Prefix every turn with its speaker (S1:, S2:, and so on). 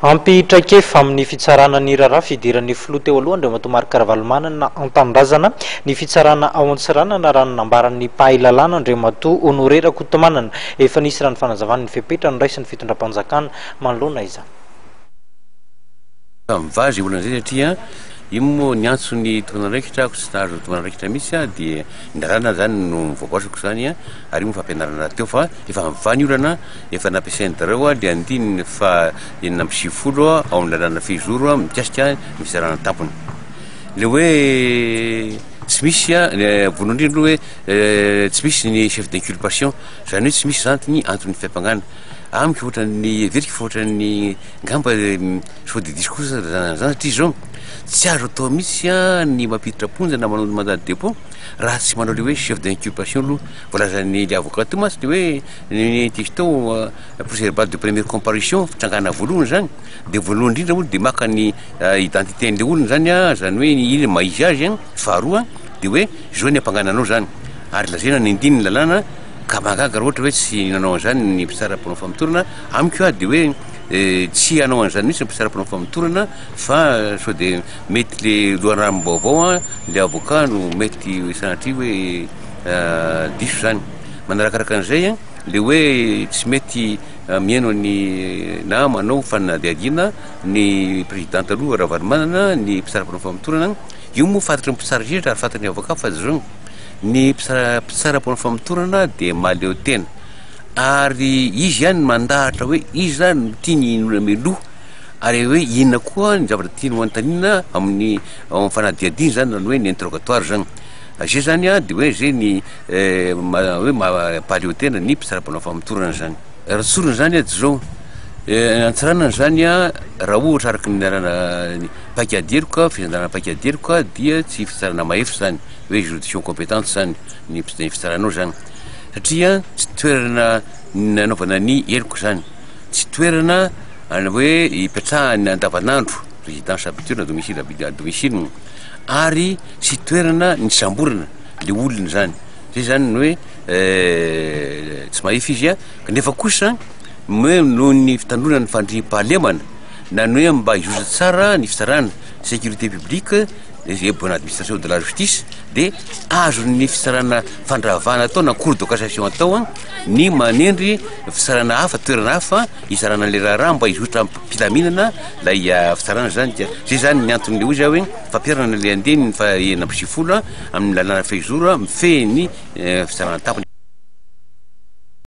S1: Ampitraikefa amin'ny fitsarana ny raharaha fidiran'ny filoha teo aloha Andriamato Marc Ravalomanana an-tanindrazana ny fitsarana ao an-tsiranana raha nambaran'ny mpahay-lalàna Andriamato Honoré Rakotomanana efa nisy rano fanazavana ny fepetra ny raisin'ny fitondram-panjakana manoloana izany.
S2: Mivazy olona zay satria io moa ny antsony tonandraikitra ko tsy nahazo tonandraikitra mihitsy dia ndarana zany no mivoaboasako zany ary moa fampianarana teo fa efa mivany olana efa nampiasainy dareo le andininy fa enina amby sivifolo ao amin'ny lalàna fehizoro mikasika ny fizarana tampony le hoe tsy misy voalohany indrindra hoe tsy misy ny chef d'inculpation zany hoe tsy misy zany antony fiampangana amiko ohatran'ny veriky fa ohatran'ny ngamba sao de discours zany satria zao tsy azo atao mihitsy ny mampiditra ponja na manao mandat de dépôt raha tsy manao le hoe chef d'inculpation aloha voalazan'ny le avocat teo masy le hoe ny testao procès verbal de première comparution fitrangana voalohany zany de voalohany indrindra moa de maka ny identitén'le olona zany zany hoe iny maizy azy faharoa de hoe zao ny ampangananao zany ary lazena ny andininy lalàna ka mahagaga raha ohatra hoe tsy nanao an'izany ny mpitsara mpanao famitorana amiko de hoe tsy hanao an'izany mihitsy ny mpitsara mpanao famitorana fa sao de mety le loharano vaovao le avocat no mety sanatria hoe diso zany manarakaraka an'izay le hoe tsy mety miaino ny na manao fanadihadihana ny présidente aloha Ravalomanana ny mpitsara mpanao famitorana io moa fantatry ny mpitsara rehetra ary fantatry ny avocat fa zao ny mpitsara mpanao famitorana de maleo tena ary izy ihany mandahatra hoe izy zany tiany inona meloha ary hoe inona koa ny zavatra tiany ho antanina amin'ny fanadihadiny zany zany hoe ny interrogatoire zany zay zany de hoe zay ny hoe mampaleo tena ny mpitsara mpanao famitorana zany ratsoriny zany de zao antsiranana zany raha ohatra araky ny arana paikaderoka fizandarana paikaderoka dia tsy fitsarana mahefitra zany hoe juridiction compétente zany ny fitsaranao zany satria tsy toerana nanaovana ny eloko zany tsy toerana hoe hipetrahany andavanandro résidence habituelle na domicile ary tsy toerana ny samborana le olona zany zay zany ny hoe tsy mahefy izy kanefa kosa hoe noho ny fitandrona ny fandriam-pahalemana na ny hoe mba hizoza tsara ny fitsarana sécurité publique et bonne administration de la justice de azony fitsarana fandravana atao na cour de cassation atao ny manendry fitsarana hafa toerana hafa hisarana le raharaha mba hizotra mpilaminana lay fitsarana zany dia zay zany ny anton'le hoe za hoe fampiarana le andeny fa enina amby sivifolo amin'ny lalàna fehizoro mifehy ny fitsarana tampony.